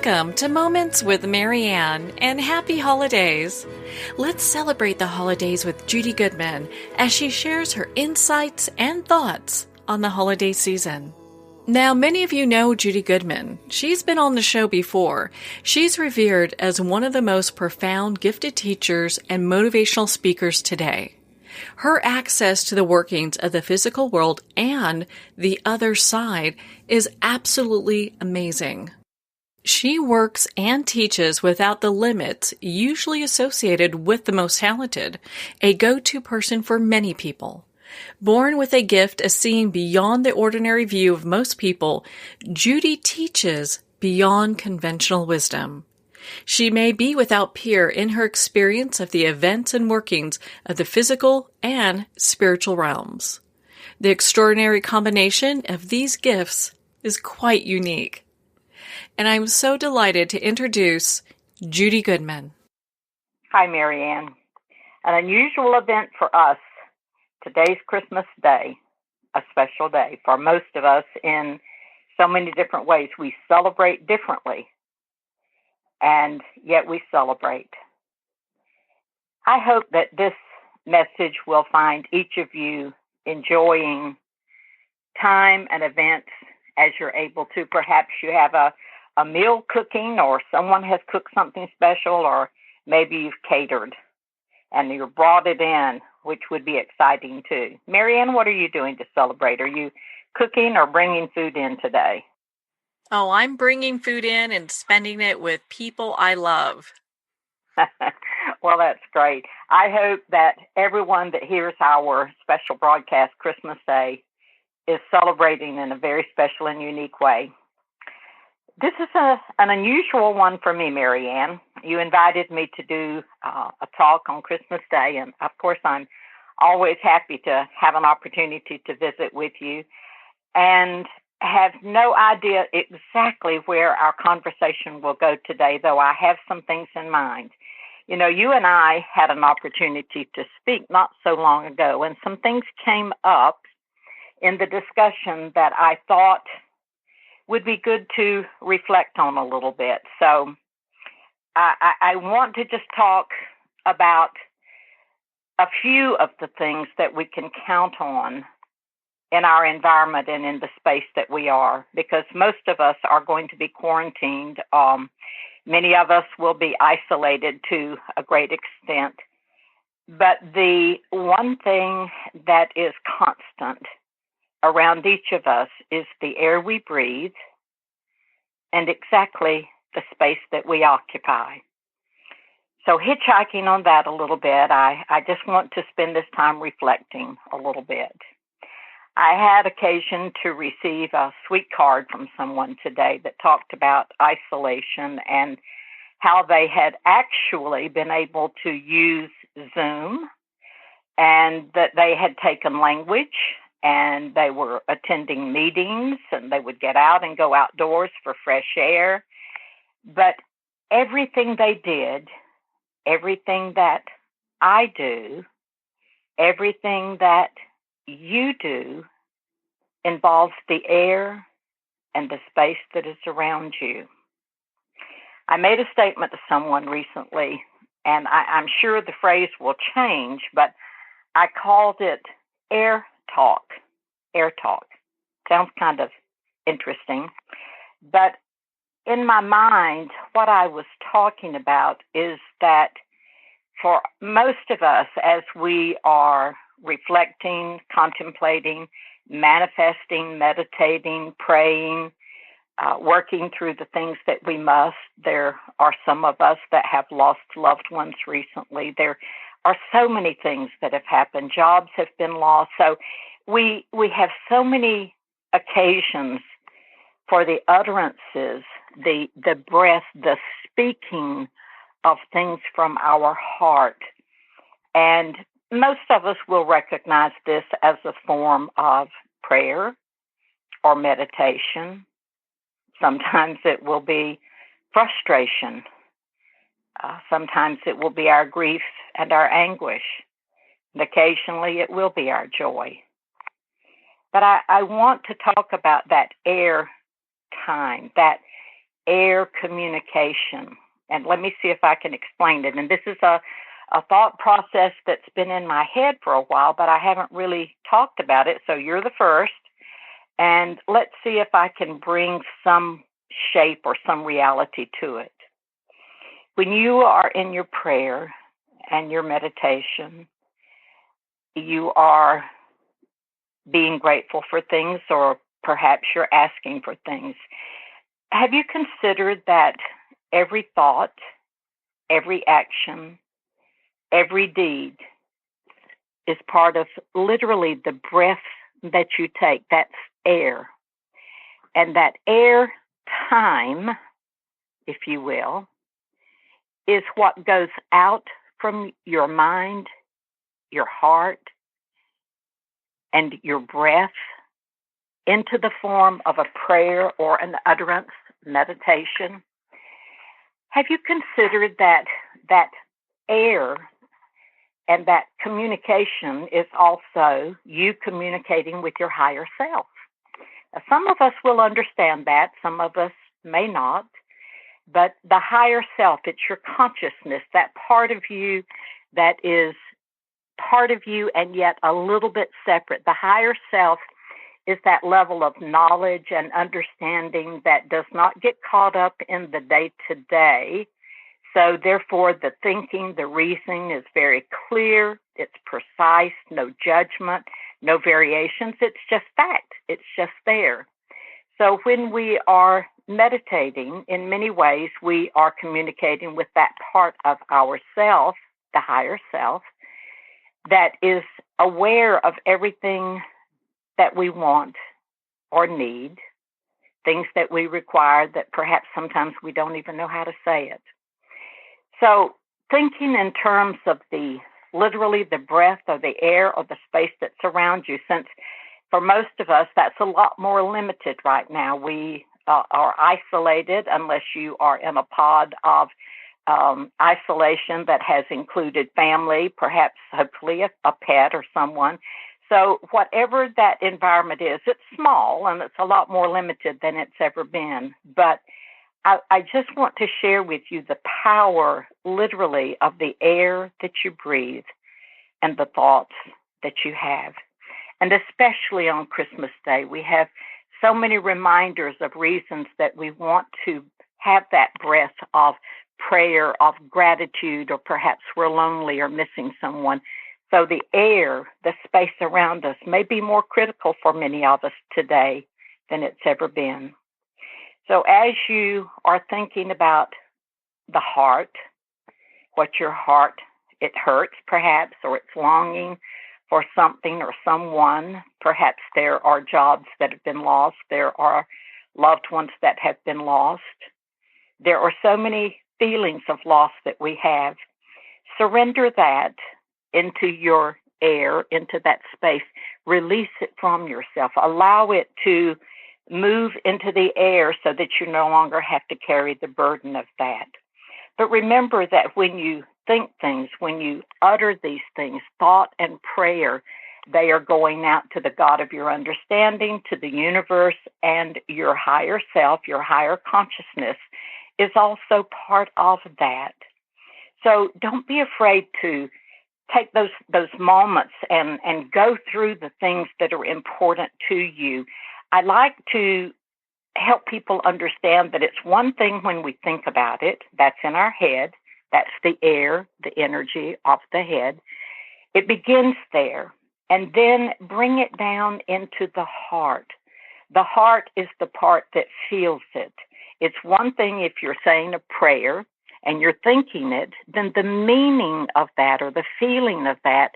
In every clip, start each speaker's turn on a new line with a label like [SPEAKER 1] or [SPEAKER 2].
[SPEAKER 1] Welcome to Moments with Marianne and happy holidays. Let's celebrate the holidays with Judy Goodman as she shares her insights and thoughts on the holiday season. Now, many of you know Judy Goodman. She's been on the show before. She's revered as one of the most profound gifted teachers and motivational speakers today. Her access to the workings of the physical world and the other side is absolutely amazing. She works and teaches without the limits usually associated with the most talented, a go-to person for many people. Born with a gift of seeing beyond the ordinary view of most people, Judy teaches beyond conventional wisdom. She may be without peer in her experience of the events and workings of the physical and spiritual realms. The extraordinary combination of these gifts is quite unique. And I'm so delighted to introduce Judy Goodman.
[SPEAKER 2] Hi, Marianne. An unusual event for us. Today's Christmas Day, a special day for most of us in so many different ways. We celebrate differently, and yet we celebrate. I hope that this message will find each of you enjoying time and events as you're able to. Perhaps you have a meal cooking, or someone has cooked something special, or maybe you've catered and you brought it in, which would be exciting too. Marianne, what are you doing to celebrate? Are you cooking or bringing food in today?
[SPEAKER 1] Oh, I'm bringing food in and spending it with people I love.
[SPEAKER 2] Well, that's great. I hope that everyone that hears our special broadcast Christmas Day is celebrating in a very special and unique way. This is an unusual one for me, Marianne. You invited me to do a talk on Christmas Day, and of course I'm always happy to have an opportunity to visit with you, and have no idea exactly where our conversation will go today, though I have some things in mind. You know, you and I had an opportunity to speak not so long ago, and some things came up in the discussion that I thought would be good to reflect on a little bit. So I want to just talk about a few of the things that we can count on in our environment and in the space that we are, because most of us are going to be quarantined. Many of us will be isolated to a great extent. But the one thing that is constant around each of us is the air we breathe and exactly the space that we occupy. So hitchhiking on that a little bit, I just want to spend this time reflecting a little bit. I had occasion to receive a sweet card from someone today that talked about isolation and how they had actually been able to use Zoom, and that they had taken language and they were attending meetings, and they would get out and go outdoors for fresh air. But everything they did, everything that I do, everything that you do involves the air and the space that is around you. I made a statement to someone recently, and I'm sure the phrase will change, but I called it air talk. Air talk. Sounds kind of interesting. But in my mind, what I was talking about is that for most of us, as we are reflecting, contemplating, manifesting, meditating, praying, working through the things that we must, there are some of us that have lost loved ones recently. There are so many things that have happened. Jobs have been lost. So we have so many occasions for the utterances, the breath, the speaking of things from our heart. And most of us will recognize this as a form of prayer or meditation. Sometimes it will be frustration. Sometimes it will be our grief and our anguish. And occasionally it will be our joy. But I want to talk about that air time, that air communication. And let me see if I can explain it. And this is a thought process that's been in my head for a while, but I haven't really talked about it. So you're the first. And let's see if I can bring some shape or some reality to it. When you are in your prayer and your meditation, you are being grateful for things, or perhaps you're asking for things. Have you considered that every thought, every action, every deed is part of literally the breath that you take? That's air. And that air time, if you will, is what goes out from your mind, your heart, and your breath into the form of a prayer or an utterance, meditation. Have you considered that air and that communication is also you communicating with your higher self? Now, some of us will understand that, some of us may not, but the higher self, it's your consciousness, that part of you that is part of you and yet a little bit separate. The higher self is that level of knowledge and understanding that does not get caught up in the day-to-day. So therefore, the thinking, the reasoning is very clear, it's precise, no judgment, no variations. It's just fact. It's just there. So when we are meditating, in many ways, we are communicating with that part of ourself, the higher self, that is aware of everything that we want or need, things that we require that perhaps sometimes we don't even know how to say it. So thinking in terms of literally the breath or the air or the space that surrounds you, since for most of us, that's a lot more limited right now. We are isolated unless you are in a pod of isolation that has included family, perhaps hopefully a pet or someone. So whatever that environment is, it's small and it's a lot more limited than it's ever been. But I just want to share with you the power, literally, of the air that you breathe and the thoughts that you have. And especially on Christmas Day, we have so many reminders of reasons that we want to have that breath of prayer, of gratitude, or perhaps we're lonely or missing someone. So the air, the space around us may be more critical for many of us today than it's ever been. So as you are thinking about the heart, what your heart, it hurts perhaps, or it's longing for something or someone. Perhaps there are jobs that have been lost. There are loved ones that have been lost. There are so many feelings of loss that we have. Surrender that into your air, into that space. Release it from yourself. Allow it to move into the air so that you no longer have to carry the burden of that. But remember that when you think things, when you utter these things, thought and prayer, they are going out to the God of your understanding, to the universe, and your higher self, your higher consciousness is also part of that. So don't be afraid to take those moments and go through the things that are important to you. I like to help people understand that it's one thing when we think about it, that's in our head, that's the air, the energy of the head. It begins there, and then bring it down into the heart. The heart is the part that feels it. It's one thing if you're saying a prayer and you're thinking it, then the meaning of that or the feeling of that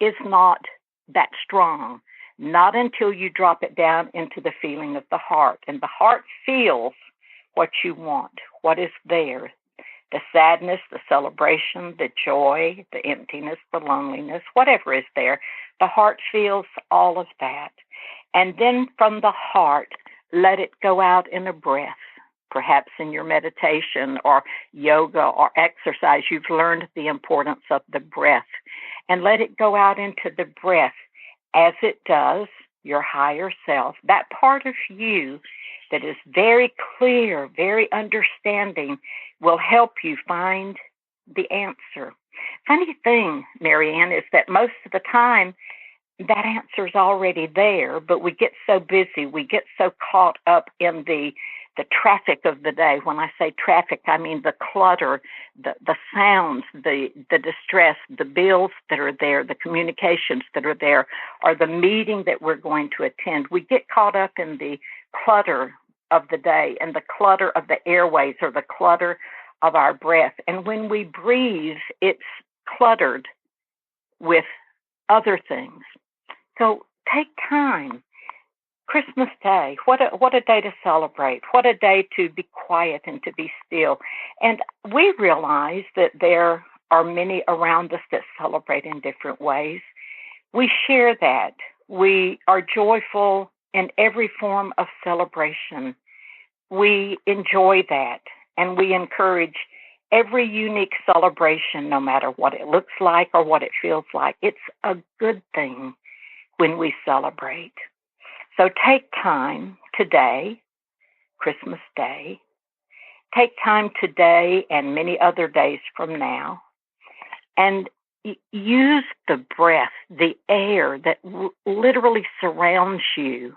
[SPEAKER 2] is not that strong. Not until you drop it down into the feeling of the heart. And the heart feels what you want, what is there. The sadness, the celebration, the joy, the emptiness, the loneliness, whatever is there. The heart feels all of that. And then from the heart, let it go out in a breath. Perhaps in your meditation or yoga or exercise, you've learned the importance of the breath. And let it go out into the breath. As it does, your higher self, that part of you that is very clear, very understanding, will help you find the answer. Funny thing, Marianne, is that most of the time that answer is already there, but we get so busy, we get so caught up in the traffic of the day. When I say traffic, I mean the clutter, the sounds, the distress, the bills that are there, the communications that are there, or the meeting that we're going to attend. We get caught up in the clutter of the day and the clutter of the airways or the clutter of our breath. And when we breathe, it's cluttered with other things. So take time. Christmas Day, what a day to celebrate. What a day to be quiet and to be still. And we realize that there are many around us that celebrate in different ways. We share that. We are joyful in every form of celebration. We enjoy that, and we encourage every unique celebration, no matter what it looks like or what it feels like. It's a good thing when we celebrate. So take time today, Christmas Day. Take time today and many other days from now, and use the breath, the air that literally surrounds you.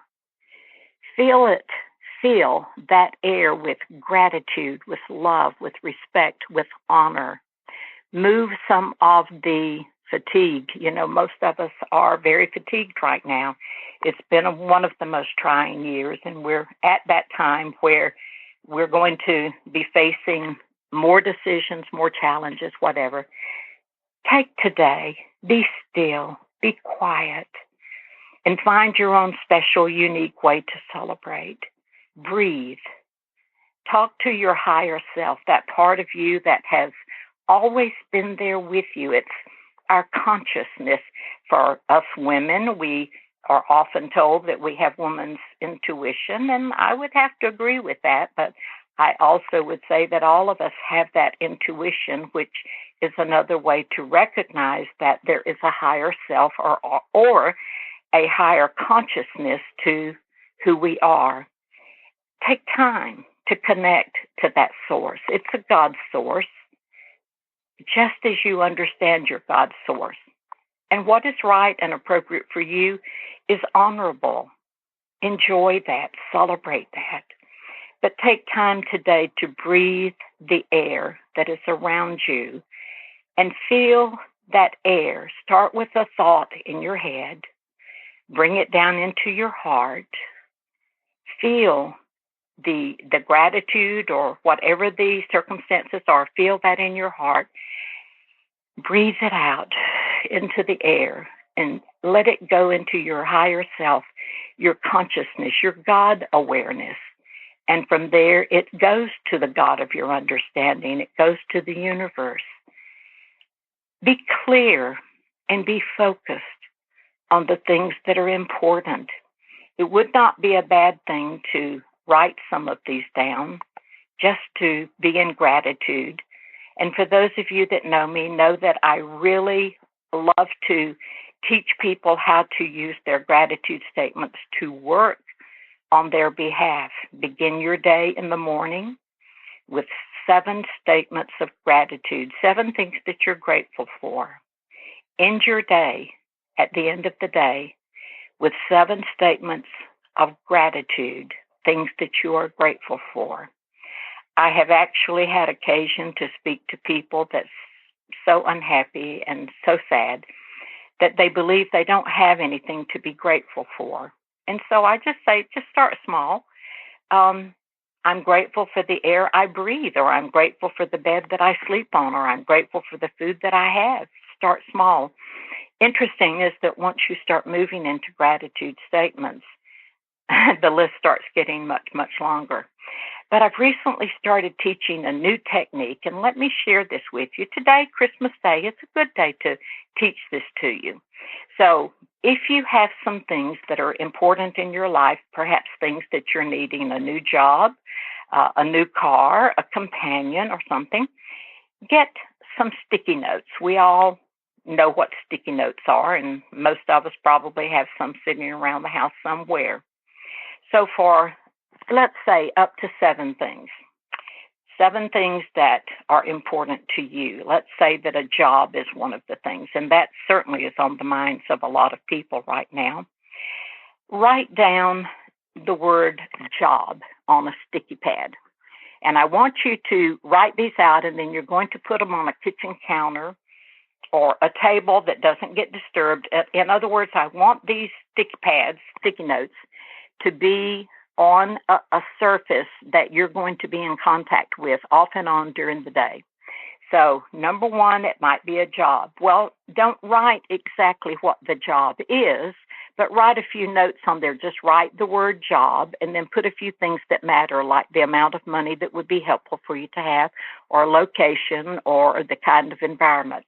[SPEAKER 2] Feel it. Feel that air with gratitude, with love, with respect, with honor. Move some of the fatigue. You know, most of us are very fatigued right now. It's been one of the most trying years, and we're at that time where we're going to be facing more decisions, more challenges, whatever. Take today, be still, be quiet, and find your own special, unique way to celebrate. Breathe. Talk to your higher self, that part of you that has always been there with you. It's our consciousness. For us women, we are often told that we have woman's intuition, and I would have to agree with that, but I also would say that all of us have that intuition, which is another way to recognize that there is a higher self or a higher consciousness to who we are. Take time to connect to that source. It's a God source, just as you understand your God source. And what is right and appropriate for you is honorable. Enjoy that, celebrate that. But take time today to breathe the air that is around you and feel that air. Start with a thought in your head. Bring it down into your heart. Feel the gratitude or whatever the circumstances are. Feel that in your heart. Breathe it out into the air and let it go into your higher self, your consciousness, your God awareness. And from there, it goes to the God of your understanding. It goes to the universe. Be clear and be focused on the things that are important. It would not be a bad thing to write some of these down, just to be in gratitude. And for those of you that know me, know that I really love to teach people how to use their gratitude statements to work on their behalf. Begin your day in the morning with 7 statements of gratitude, 7 things that you're grateful for. End your day at the end of the day with 7 statements of gratitude, things that you are grateful for. I have actually had occasion to speak to people that's so unhappy and so sad that they believe they don't have anything to be grateful for. And so I just say, just start small. I'm grateful for the air I breathe, or I'm grateful for the bed that I sleep on, or I'm grateful for the food that I have. Start small. Interesting is that once you start moving into gratitude statements, the list starts getting much, much longer. But I've recently started teaching a new technique, and let me share this with you. Today, Christmas Day, it's a good day to teach this to you. So if you have some things that are important in your life, perhaps things that you're needing, a new job, a new car, a companion or something, get some sticky notes. We all know what sticky notes are, and most of us probably have some sitting around the house somewhere. So for let's say up to 7 things. 7 things that are important to you. Let's say that a job is one of the things, and that certainly is on the minds of a lot of people right now. Write down the word job on a sticky pad. And I want you to write these out, and then you're going to put them on a kitchen counter or a table that doesn't get disturbed. In other words, I want these sticky notes, to be on a surface that you're going to be in contact with off and on during the day. So, number 1, it might be a job. Well, don't write exactly what the job is, but write a few notes on there. Just write the word job and then put a few things that matter, like the amount of money that would be helpful for you to have, or location, or the kind of environment.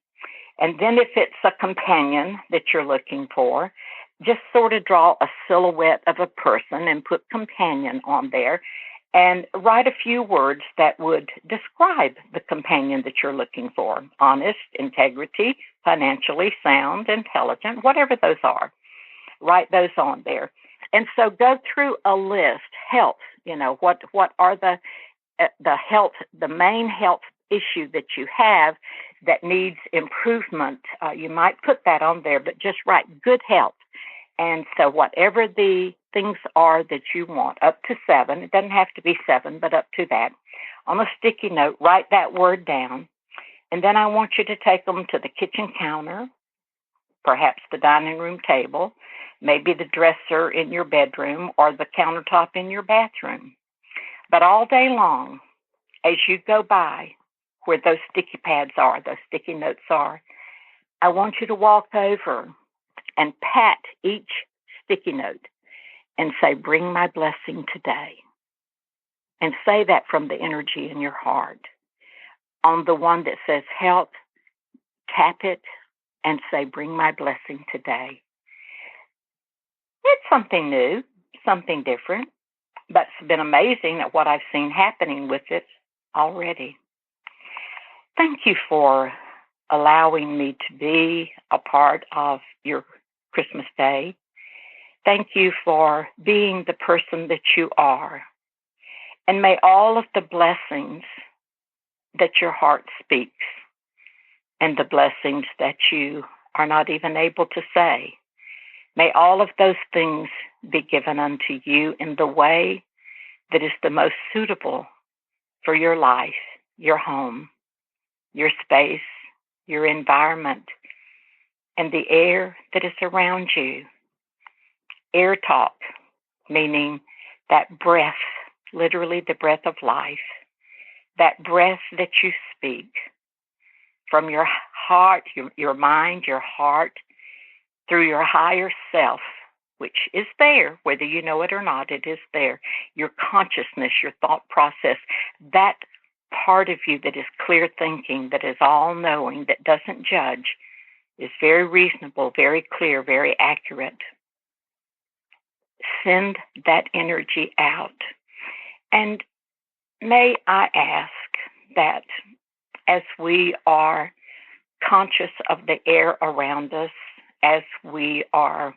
[SPEAKER 2] And then if it's a companion that you're looking for, just sort of draw a silhouette of a person and put companion on there, and write a few words that would describe the companion that you're looking for. Honest, integrity, financially sound, intelligent, whatever those are. Write those on there. And so go through a list. Health, what are the health, the main health issue that you have that needs improvement. You might put that on there, but just write good health. And so whatever the things are that you want, up to 7, it doesn't have to be 7, but up to that, on a sticky note, write that word down. And then I want you to take them to the kitchen counter, perhaps the dining room table, maybe the dresser in your bedroom, or the countertop in your bathroom. But all day long, as you go by where those sticky pads are, those sticky notes are, I want you to walk over and pat each sticky note and say, bring my blessing today. And say that from the energy in your heart. On the one that says health, tap it and say, bring my blessing today. It's something new, something different, but it's been amazing at what I've seen happening with it already. Thank you for allowing me to be a part of your Christmas Day. Thank you for being the person that you are. And may all of the blessings that your heart speaks and the blessings that you are not even able to say, may all of those things be given unto you in the way that is the most suitable for your life, your home, your space, your environment, and the air that is around you. Air talk, meaning that breath, literally the breath of life, that breath that you speak from your heart, your mind, your heart, through your higher self, which is there, whether you know it or not, it is there. Your consciousness, your thought process, that part of you that is clear thinking, that is all-knowing, that doesn't judge, is very reasonable, very clear, very accurate. Send that energy out. And may I ask that as we are conscious of the air around us, as we are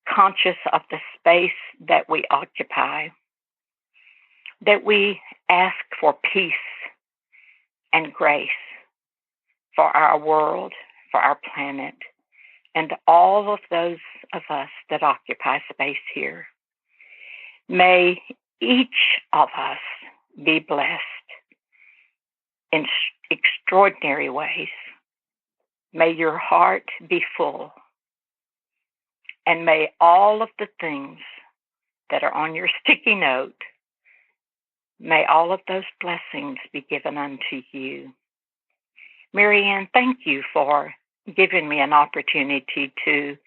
[SPEAKER 2] conscious of the space that we occupy, that we ask for peace and grace for our world, for our planet, and all of those of us that occupy space here. May each of us be blessed in extraordinary ways. May your heart be full. And may all of the things that are on your sticky note, may all of those blessings be given unto you. Marianne, thank you for giving me an opportunity to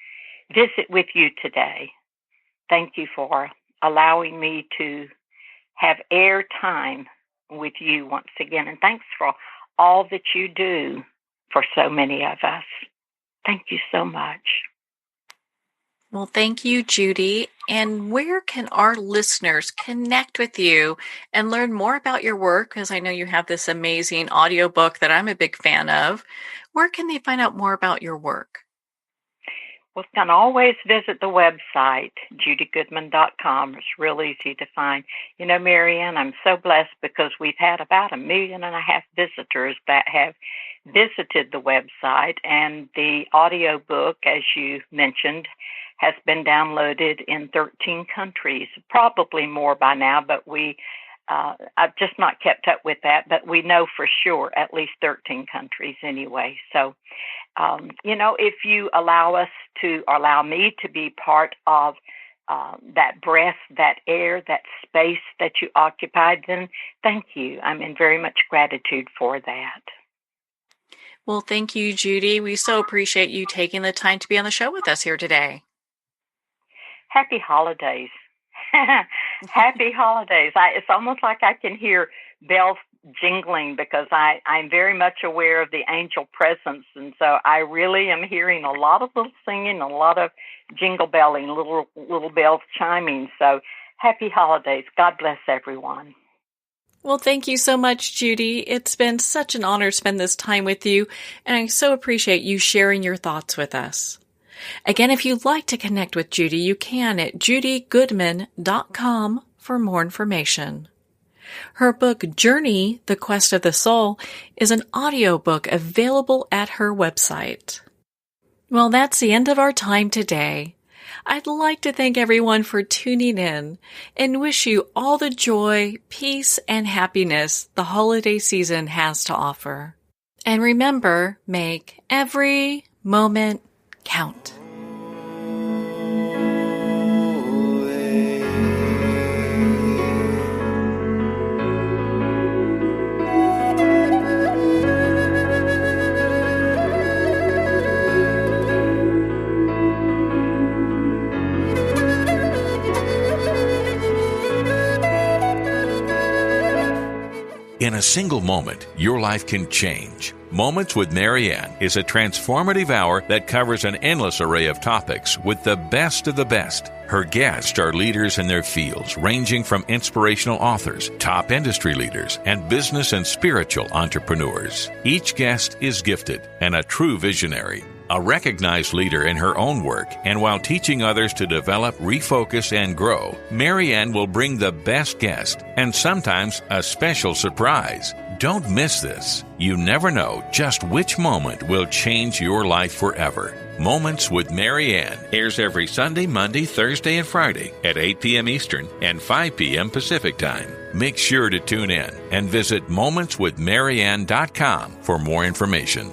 [SPEAKER 2] visit with you today. Thank you for allowing me to have air time with you once again. And thanks for all that you do for so many of us. Thank you so much.
[SPEAKER 1] Well, thank you, Judy. And where can our listeners connect with you and learn more about your work? Because I know you have this amazing audiobook that I'm a big fan of. Where can they find out more about your work?
[SPEAKER 2] Well, you can always visit the website, judygoodman.com. It's real easy to find. You know, Marianne, I'm so blessed because we've had about 1.5 million visitors that have visited the website, and the audiobook, as you mentioned, has been downloaded in 13 countries, probably more by now, but I've just not kept up with that, but we know for sure at least 13 countries anyway. So, if you allow me to be part of that breath, that air, that space that you occupied, then thank you. I'm in very much gratitude for that.
[SPEAKER 1] Well, thank you, Judy. We so appreciate you taking the time to be on the show with us here today.
[SPEAKER 2] Happy holidays. Happy holidays. It's almost like I can hear bells jingling because I'm very much aware of the angel presence. And so I really am hearing a lot of little singing, a lot of jingle belling, little bells chiming. So happy holidays. God bless everyone.
[SPEAKER 1] Well, thank you so much, Judy. It's been such an honor to spend this time with you, and I so appreciate you sharing your thoughts with us. Again, if you'd like to connect with Judy, you can at judygoodman.com for more information. Her book, Journey, The Quest of the Soul, is an audiobook available at her website. Well, that's the end of our time today. I'd like to thank everyone for tuning in and wish you all the joy, peace, and happiness the holiday season has to offer. And remember, make every moment count.
[SPEAKER 3] In a single moment, your life can change. Moments with Marianne is a transformative hour that covers an endless array of topics with the best of the best. Her guests are leaders in their fields, ranging from inspirational authors, top industry leaders, and business and spiritual entrepreneurs. Each guest is gifted and a true visionary, a recognized leader in her own work, and while teaching others to develop, refocus, and grow, Marianne will bring the best guest and sometimes a special surprise. Don't miss this. You never know just which moment will change your life forever. Moments with Marianne airs every Sunday, Monday, Thursday, and Friday at 8 p.m. Eastern and 5 p.m. Pacific Time. Make sure to tune in and visit momentswithmarianne.com for more information.